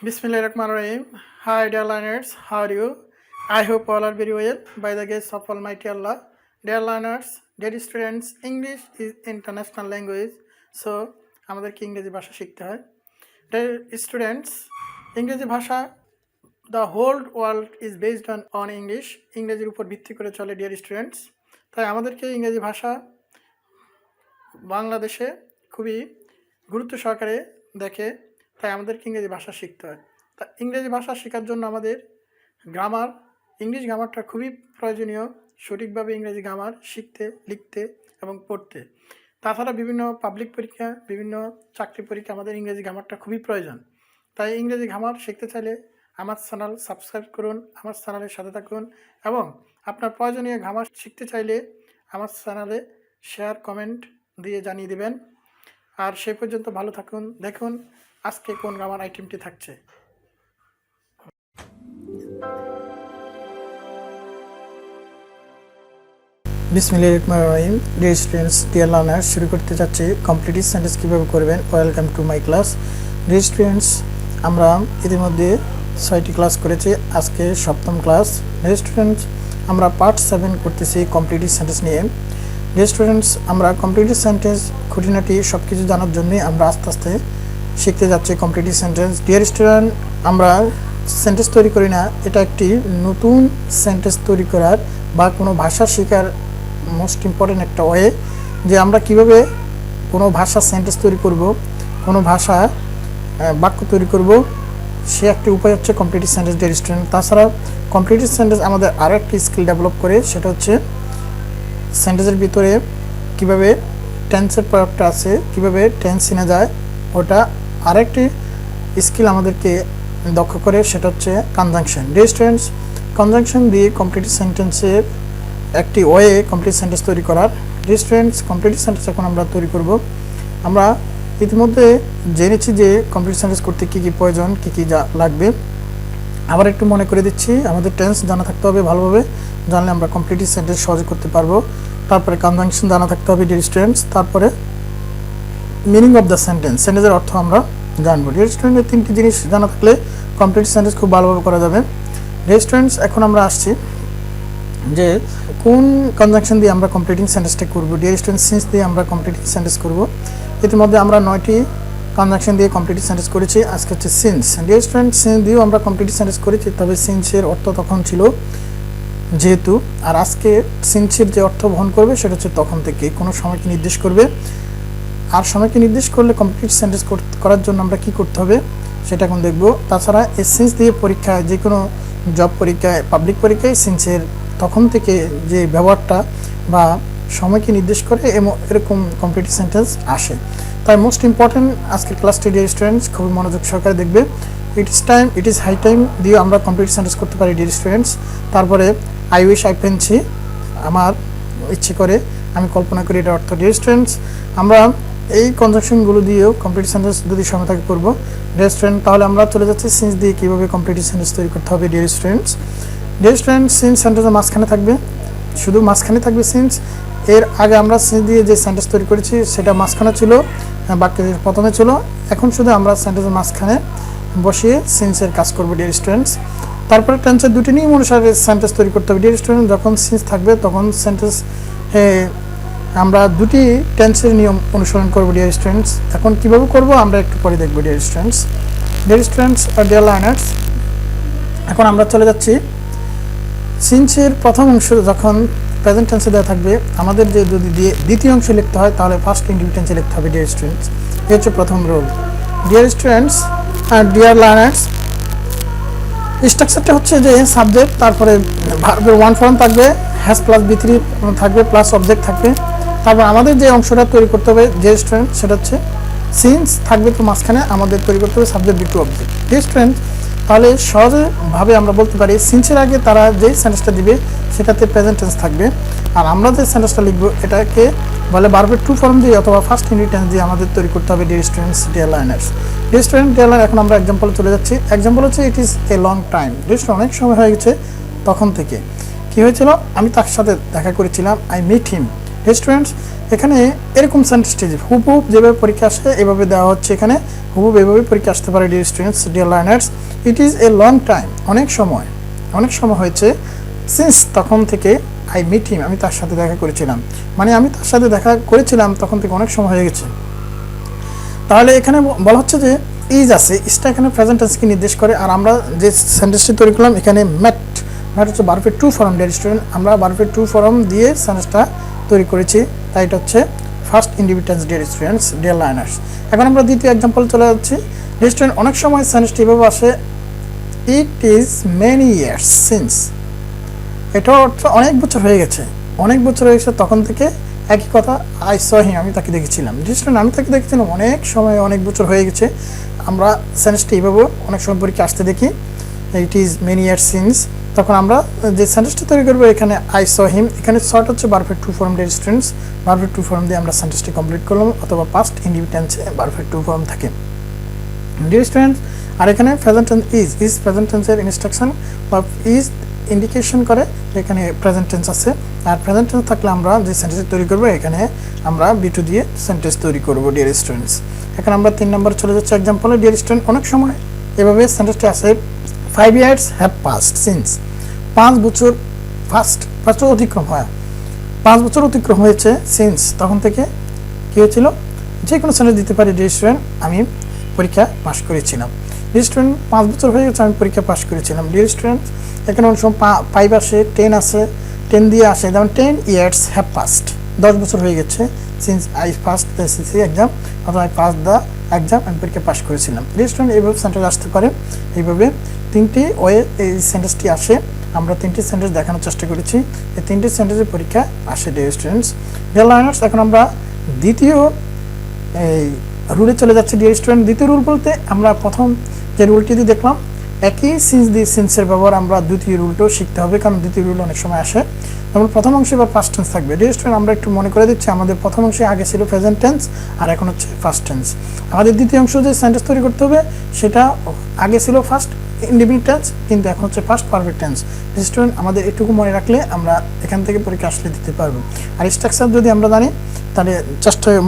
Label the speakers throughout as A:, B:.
A: Bismillahirrahmanirrahim. Hi dear learners, how are you? I hope all are very well by the grace of Almighty Allah. Dear learners, dear students, English is international language, so আমাদেরকে ইংরেজি ভাষা শিখতে হয়। Dear students, ইংরেজি ভাষা the whole world is based on English. ইংরেজির উপর ভিত্তি করে চলে dear students. তাই আমাদেরকে ইংরেজি ভাষা বাংলাদেশে খুবই গুরুত্ব সহকারে দেখে, তাই আমাদেরকে ইংরেজি ভাষা শিখতে হয়। তা ইংরেজি ভাষা শেখার জন্য আমাদের গ্রামার, ইংলিশ গ্রামারটা খুবই প্রয়োজনীয়, সঠিকভাবে ইংরেজি গ্রামার শিখতে, লিখতে এবং পড়তে। তাছাড়া বিভিন্ন পাবলিক পরীক্ষা, বিভিন্ন চাকরি পরীক্ষা আমাদের ইংরেজি গ্রামারটা খুবই প্রয়োজন। তাই ইংরেজি গ্রামার শিখতে চাইলে আমার চ্যানেল সাবস্ক্রাইব করুন, আমার চ্যানেলের সাথে থাকুন এবং আপনার প্রয়োজনীয় গ্রামার শিখতে চাইলে আমার চ্যানেলে শেয়ার, কমেন্ট দিয়ে জানিয়ে দেবেন। আর সে পর্যন্ত ভালো থাকুন। দেখুন আজকে কোন গ্রামার আইটেমটি থাকছে। বিসমিল্লাহিররহমানিররহিম। ডিয়ার স্টুডেন্টস, ডিয়ার লার্নার্স, শুরু করতে যাচ্ছি কমপ্লিটিভ সেন্টেন্স কীভাবে করবেন। Welcome to my class. Dear students, আমরা ইতিমধ্যে 6টি ক্লাস করেছি, আজকে 7ম ক্লাস। ডিয়ার স্টুডেন্টস, আমরা পার্ট 7 করতেছি কমপ্লিটিভ সেন্টেন্স নিয়ে। ডিয়ার স্টুডেন্টস, আমরা কমপ্লিটিভ সেন্টেন্স খুঁটিনাটি সব কিছু জানার জন্যই আমরা আস্তে আস্তে শিখতে যাচ্ছি কমপ্লিটিভ সেন্টেন্স। ডিয়ার স্টুডেন্ট, আমরা সেন্টেন্স তৈরি করি না, এটা একটি নতুন সেন্টেন্স তৈরি করার বা কোনো ভাষা শেখার মোস্ট ইম্পর্টেন্ট একটা ওয়ে, যে আমরা কিভাবে কোনো ভাষা সেন্টেন্স তৈরি করব, কোনো ভাষা বাক্য তৈরি করব, সে একটি উপায় হচ্ছে কমপ্লিটিভ সেন্টেন্স। ডিয়ার স্টুডেন্ট, তাছাড়া কমপ্লিটিভ সেন্টেন্স আমাদের আরও একটি স্কিল ডেভেলপ করে, সেটা হচ্ছে সেন্টেন্সের ভিতরে কিভাবে টেন্সের প্রয়োগটা আছে, কিভাবে টেন্স চিনা যায়, ওটা আরেকটি স্কিল আমাদেরকে দক্ষ করে, সেটা হচ্ছে কনজাংশন। ডিয়ার স্টুডেন্টস, কনজাংশন দিয়ে কমপ্লিটিভ সেন্টেন্সের একটি ওয়ে কমপ্লিট সেন্টেন্স তৈরি করার। ডিয়ার স্টুডেন্টস, কমপ্লিট সেন্টেন্স এখন আমরা তৈরি করব। আমরা ইতিমধ্যে জেনেছি যে কমপ্লিট সেন্টেন্স করতে কী কী প্রয়োজন, কী কী লাগবে। আবার একটু মনে করে দিচ্ছি, আমাদের টেন্স জানা থাকতে হবে ভালোভাবে, জানলে আমরা কমপ্লিটিভ সেন্টেন্স সহজে করতে পারবো। তারপরে কনজাংশন জানা থাকতে হবে ডিয়ার স্টুডেন্টস, তারপরে মিনিং অফ দ্য সেন্টেন্স, সেন্টেন্সের অর্থ আমরা জানবো। ডিয়ার স্টুডেন্টের 3টি জিনিস জানা থাকলে কমপ্লিট সেন্টেন্স খুব ভালোভাবে করা যাবে। ডিয়ার স্টুডেন্টস, এখন আমরা আসছি যে কোন কনজাংশন দিয়ে আমরা কমপ্লিটিং সেন্টেন্সটা করব। ডিয়ার স্টুডেন্টস, সিন্স দিয়ে আমরা কমপ্লিটিং সেন্টেন্স করব। ইতিমধ্যে আমরা 9টি কনজাংশন দিয়ে কমপ্লিটিং সেন্টেন্স করেছি, আজকে হচ্ছে সিন্স। ডিয়ার স্টুডেন্টস, সিন্স দিয়েও আমরা কমপ্লিটিং সেন্টেন্স করেছি, তবে সিন্সের অর্থ তখন ছিল যেহেতু, আর আজকে সিন্সের যে অর্থ বহন করবে সেটা হচ্ছে তখন থেকে, কোনো সময়কে নির্দেশ করবে। আর সময়কে নির্দেশ করলে কমপ্লিট সেন্টেন্স করার জন্য আমরা কি করতে হবে সেটা এখন দেখব। তাছাড়া এই সিন্স দিয়ে পরীক্ষায়, যে কোনো জব পরীক্ষায়, পাবলিক পরীক্ষায় সিন্সের তখন থেকে যে ব্যবহারটা বা সময়কে নির্দেশ করে এরকম কমপ্লিট সেন্টেন্স আসে। তাই মোস্ট ইম্পর্টেন্ট আজকের ক্লাসটি ডিয়ার স্টুডেন্টস খুবই মনোযোগ সহকারে দেখবে। It is time, it is high time দিয়ে আমরা কমপ্লিট সেন্টেন্স করতে পারি ডিয়ার স্টুডেন্টস। তারপরে আই উইশ আই পেন্সি, আমার ইচ্ছে করে, আমি কল্পনা করি, এটা অর্থ। ডিয়ার স্টুডেন্টস, আমরা এই কনজাংশনগুলো দিয়েও কমপ্লিট সেন্টেন্স যদি সময় থাকে করবো ডিয়ার স্টুডেন্ট। তাহলে আমরা চলে যাচ্ছি সিন্স দিয়ে কীভাবে কমপ্লিট সেন্টেন্স তৈরি করতে হবে dear students. Dear students, since সেন্টেন্সের মাঝখানে থাকবে, শুধু মাঝখানে থাকবে সিন্স। এর আগে আমরা সিন্স দিয়ে যে সেন্টেন্স তৈরি করেছি সেটা মাঝখানে ছিল, বাক্যের প্রথমে ছিল, এখন শুধু আমরা সেন্টেন্সের মাঝখানে বসিয়ে সিন্সের কাজ করবো ডিয়ার স্টুডেন্টস। তারপরে টেন্সের 2টি নিয়ম অনুসারে সেন্টেন্স তৈরি করতে হবে ডিয়ার স্টুডেন্ট। যখন সিন্স থাকবে তখন সেন্টেন্স আমরা 2টি টেন্সের নিয়ম অনুসরণ করবো ডিয়ার স্টুডেন্টস। এখন কীভাবে করবো আমরা একটু পরে দেখবো dear students. Dear students are dear learners, এখন আমরা চলে যাচ্ছি সিন্সের প্রথম অংশ যখন প্রেজেন্ট টেন্সে দেওয়া থাকবে, আমাদের যে যদি দ্বিতীয় অংশ লিখতে হয় তাহলে ফার্স্ট ইন্ডিভিজুয়াল টেন্সে লিখতে হবে ডিয়ার স্টুডেন্টস। এই হচ্ছে প্রথম role. Dear students are dear learners, স্ট্রাকচারটা হচ্ছে যে সাবজেক্ট, তারপরে ভার্বের 1 ফর্ম থাকবে, হ্যাজ প্লাস B3 থাকবে, প্লাস অবজেক্ট থাকবে। তারপর আমাদের যে অংশটা তৈরি করতে হবে ডিয়ার স্টুডেন্ট সেটা হচ্ছে সিন্স থাকবে, তো মাঝখানে আমাদের তৈরি করতে হবে subject B2 object. Dear student, তাহলে সহজভাবে আমরা বলতে পারি সিন্সের আগে তারা যেই সেন্টেন্সটা দিবে সেটাতে প্রেজেন্ট টেন্স থাকবে, আর আমরা যে সেন্টেন্সটা লিখবো এটাকে বলে ভার্বের 2 ফর্ম দিয়ে অথবা ফার্স্ট ইন্ডিভিজুয়াল টেন্স দিয়ে আমাদের তৈরি করতে হবে dear students, dear learners. Dear student, deer learner, এখন আমরা এক্সাম্পলে চলে যাচ্ছি। এক্সাম্পল হচ্ছে it is a long time. Dear student, অনেক সময় হয়ে গেছে, তখন থেকে কী হয়েছিল, আমি তার সাথে দেখা করেছিলাম, আই মিট হিম, স্টুডেন্টস এখানে এরকম সেন্টেন্সটি হুবহুব যেভাবে পরীক্ষা আসে এভাবে দেওয়া হচ্ছে, এখানে হুবহুব এভাবে পরীক্ষা আসতে পারে। Dear students, dear learners, it is a long time, অনেক সময় হয়েছে, সিন্স তখন থেকে, আই মিট হিম আমি তার সাথে দেখা করেছিলাম, মানে আমি তার সাথে দেখা করেছিলাম তখন থেকে অনেক সময় হয়ে গেছে। তাহলে এখানে বলা হচ্ছে যে ইজ আছে, ইজটা এখানে প্রেজেন্ট টেন্সকে নির্দেশ করে। আর আমরা যে সেন্টেন্সটি তৈরি করলাম এখানে ম্যাট হচ্ছে ভার্বের টু ফর্ম। ডিয়ার স্টুডেন্ট, আমরা ভার্বের টু ফর্ম দিয়ে সেন্টেন্সটা তৈরি করেছি, তাই এটা হচ্ছে first individual. Dear students, dear learners, এখন আমরা দ্বিতীয় এক্সাম্পল চলে যাচ্ছি। ডিয়ার স্টুডেন্ট, অনেক সময় সেন্টেন্সটি এভাবে আসে, it is many years since, এটা অর্থ অনেক বছর হয়ে গেছে, তখন থেকে একই কথা, আই স হিম আমি তাকে দেখেছিলাম। ডিস্ট্রেন্ট আমি তাকে দেখেছিলাম অনেক সময়, অনেক বছর হয়ে গেছে। আমরা সেন্টেন্সটি এইভাবে অনেক সময় পরীক্ষা আসতে দেখি, it is many years since, তখন আমরা যে সেন্টেন্সটি তৈরি করবো এখানে আই স হিম, এখানে শর্ট হচ্ছে ভার্বের টু ফর্ম। ডিয়ার স্টুডেন্টস, ভার্বের টু ফর্ম দিয়ে আমরা সেন্টেন্সটি কমপ্লিট করলাম, অথবা পাস্ট ইন্ডিভিজুয়ালসে ভার্বের টু ফর্ম থাকে। ডিয়ার স্টুডেন্টস, আর এখানে প্রেজেন্ট টেন্স ইজ প্রেজেন্ট টেন্সের ইনস্ট্রাকশন বা ইজ ইন্ডিকেশন করে এখানে প্রেজেন্ট টেন্স আছে। আর প্রেজেন্ট টেন্স থাকলে আমরা যে সেন্টেন্স তৈরি করবো এখানে আমরা বি2 দিয়ে সেন্টেন্স তৈরি করবো। ডিয়ার স্টুডেন্টস, এখন আমরা 3 নম্বর চলে যাচ্ছি এক্সাম্পলে। ডিয়ার স্টুডেন্ট, অনেক সময় এভাবে সেন্টেন্সটি আছে, 5 years হ্যাভ পাস্ট সিন্স, 5 বছর অতিক্রম হয়, 5 বছর অতিক্রম হয়েছে সিন্স, তখন থেকে কী হয়েছিল, যে কোনো সেন্টেন্স দিতে পারি। ডিয়ার স্টুডেন্ট, আমি পরীক্ষা পাস করেছিলাম। ডিয়ার স্টুডেন্ট, 5 বছর হয়ে গেছে আমি পরীক্ষা পাস করেছিলাম। ডিয়ার স্টুডেন্ট, এখানে অনেক সময় 5 আসে, 10 আসে, 10 দিয়ে আসে, যেমন 10 years হ্যাভ পাস্ট, 10 বছর হয়ে গেছে since I past the SSC exam, অথবা আই পাস দ্য এক্সাম, আমি পরীক্ষা পাস করেছিলাম। ডিয়ার স্টুডেন্ট, এইভাবে সেন্টেন্স আসতে পারে, এইভাবে 3টি ওয়ে এই সেন্টেন্সটি আসে। আমরা 3টি সেন্টেন্স দেখানোর চেষ্টা করেছি, এই 3টি সেন্টেন্সের পরীক্ষা আসে। ডিয়ার স্টুডেন্টস, ডিয়ার লার্নার্স, এখন আমরা দ্বিতীয় এই রুলে চলে যাচ্ছে। ডিয়ার স্টুডেন্ট, দ্বিতীয় রুল বলতে আমরা প্রথম যে রুলটি দিয়ে দেখলাম একই সিন্স দিয়ে সিন্সের ব্যবহার আমরা দ্বিতীয় রুলটাও শিখতে হবে, কারণ দ্বিতীয় রুল অনেক সময় আসে। যেমন প্রথম অংশে এবার ফার্স্ট টেন্স থাকবে। ডিয়ার স্টুডেন্ট, আমরা একটু মনে করে দিচ্ছি, আমাদের প্রথম অংশে আগে ছিল প্রেজেন্ট টেন্স আর এখন হচ্ছে ফার্স্ট টেন্স। আমাদের দ্বিতীয় অংশ যে সেন্টেন্স তৈরি করতে হবে সেটা আগে ছিল ফার্স্ট ইন্ডিপেন্ডেন্ট টেন্স, কিন্তু এখন হচ্ছে ফার্স্ট পারফেক্ট টেন্স। স্টুডেন্ট, আমাদের এটুকু মনে রাখলে আমরা এখান থেকে পরীক্ষা আসলে দিতে পারবো। আর স্ট্রাকচার যদি আমরা জানি তাহলে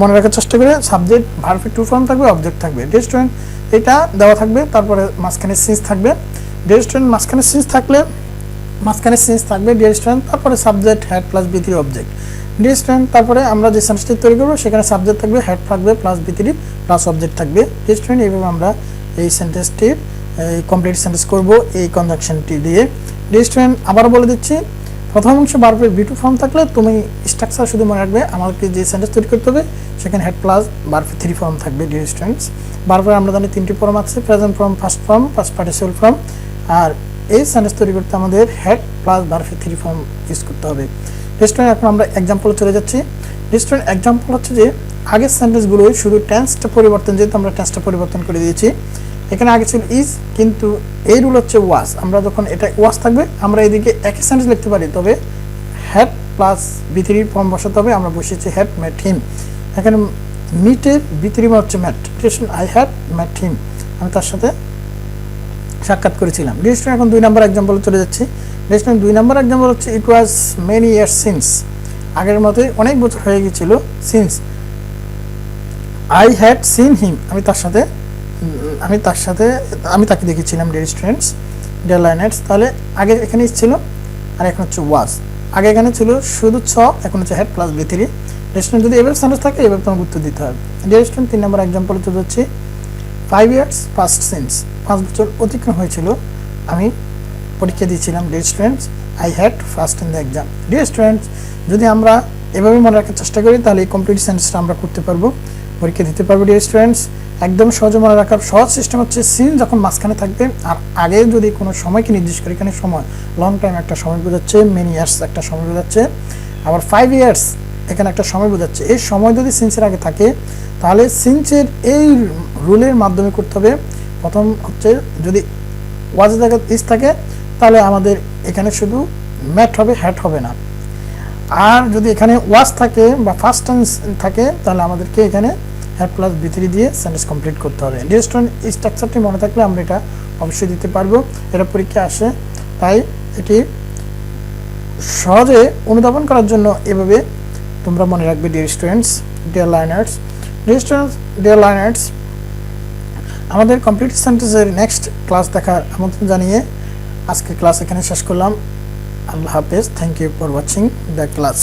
A: মনে রাখার চেষ্টা করে, সাবজেক্ট ভার্বের টু ফর্ম থাকবে, অবজেক্ট থাকবে। ডিয়ার স্টুডেন্ট, এটা দেওয়া থাকবে, তারপরে মাঝখানে সিন্স থাকবে। ডিয়ার স্টুডেন্ট, মাঝখানে সিন্স থাকবে ডিয়ার স্টুডেন্ট, তারপরে subject had plus V3 object. Dear student, তারপরে আমরা যে সেন্টেন্সটি তৈরি করবো সেখানে সাবজেক্ট থাকবে, হেড থাকবে, প্লাস বি3 প্লাস অবজেক্ট থাকবে। ডিয়ার স্টুডেন্ট, এইভাবে আমরা এই সেন্টেন্সটির কমপ্লিট সেন্টেন্স করব এই কনজাংশনটি দিয়ে। ডিয়ার স্টুডেন্ট, আবার বলে দিচ্ছি, প্রথম অংশে ভার্বের বি2 ফর্ম থাকলে তুমি স্ট্রাকচার শুধু মনে রাখবে, আমাকে যে সেন্টেন্স তৈরি করতে হবে সেখানে হেড প্লাস ভার্বের 3 ফর্ম থাকবে। ডিয়ার স্টুডেন্টস, ভার্বের আমরা জানি 3টি ফর্ম আছে, present form, first form, past participle form. আর এই সেন্টেন্স তৈরি করতে আমাদের হেড প্লাস ভার্বের 3 ফর্ম ইউজ করতে হবে। ডিয়ার স্টুডেন্ট, এখন আমরা এক্সাম্পলে চলে যাচ্ছি। ডিয়ার স্টুডেন্ট, এক্সাম্পল হচ্ছে যে আগের সেন্টেন্সগুলো শুধু টেন্সটা পরিবর্তন, যেহেতু আমরা টেন্সটা পরিবর্তন করে দিয়েছি, এখানে আগে ছিল ইজ, কিন্তু এই রুল হচ্ছে ওয়াজ। আমরা যখন এটা ওয়াজ থাকবে আমরা এদিকে একই সেন্টেন্স লিখতে পারি, তবে হেড প্লাস বি3 ফর্ম বসাতে হবে। আমরা বসিয়েছি হেড মেট হিম, এখানে মিটের বি3 হচ্ছে met. I had met him, আমি তার সাথে সাক্ষাৎ করেছিলাম। ডিয়ার স্টুডেন্ট, এখন 2 নম্বর এক্সাম্পলে চলে যাচ্ছি। ডিয়ার স্টুডেন্ট, 2 নম্বর এক্সাম্পল হচ্ছে ইট ওয়াজ মেনি ইয়ার্স সিন্স, আগের মতোই অনেক বছর হয়ে গিয়েছিল। Since I had seen him, আমি তাকে দেখেছিলাম। ডিয়ার স্টুডেন্টস, ডিয়ার লার্নার্স, তাহলে আগে এখানে ছিল আর এখন হচ্ছে ওয়াজ। আগে এখানে ছিল শুধু ছ, এখন হচ্ছে হেড প্লাস বি3। ডিয়ার স্টুডেন্ট, যদি এভাবে সেন্টেন্স থাকে এভাবে তোমাকে উত্তর দিতে হবে। ডিয়ার স্টুডেন্ট, 3 নম্বর এক্সাম্পলে চলে যাচ্ছি। 5 years past since, 5 বছর অতিক্রম হয়েছিল আমি পরীক্ষা দিয়েছিলাম। Dear students, I had first in the exam. Dear students, যদি আমরা এভাবে মনে রাখার চেষ্টা করি তাহলে এই কমপ্লিট সেন্টেন্সটা আমরা করতে পারবো, পরীক্ষা দিতে পারবো। ডিয়ার স্টুডেন্টস, একদম সহজে মনে রাখার সহজ সিস্টেম হচ্ছে সিন যখন মাঝখানে থাকবে আর আগে যদি কোনো সময়কে নির্দেশ করি, এখানে সময় লং টাইম একটা সময় বোঝাচ্ছে, মেনি ইয়ার্স একটা সময় বোঝাচ্ছে, আবার 5 years এখানে একটা সময় বোঝাচ্ছে। এই সময় যদি সিন্সের আগে থাকে তাহলে সিন্সের এই রুলের মাধ্যমে করতে হবে। প্রথম হচ্ছে যদি ওয়াজের জায়গায় ইজ থাকে তাহলে আমাদের এখানে শুধু ম্যাট হবে, হ্যাট হবে না। আর যদি এখানে ওয়াজ থাকে বা ফার্স্ট টেন্স থাকে তাহলে আমাদেরকে এখানে হেড প্লাস বি3 দিয়ে সেন্টেন্স কমপ্লিট করতে হবে। ডিয়ার স্টুডেন্ট, এই স্ট্রাকচারটি মনে থাকলে আমরা এটা অবশ্যই দিতে পারবো, এটা পরীক্ষা আসে। তাই এটি সহজে অনুধাবন করার জন্য এভাবে তোমরা মনে রাখবে dear students, dear learners, dear learners, আমাদের কমপ্লিট সেন্টেন্সের নেক্সট ক্লাস দেখার আমন্ত্রণ জানিয়ে আজকের ক্লাস এখানে শেষ করলাম। আল্লাহ হাফেজ। Thank you for watching the class.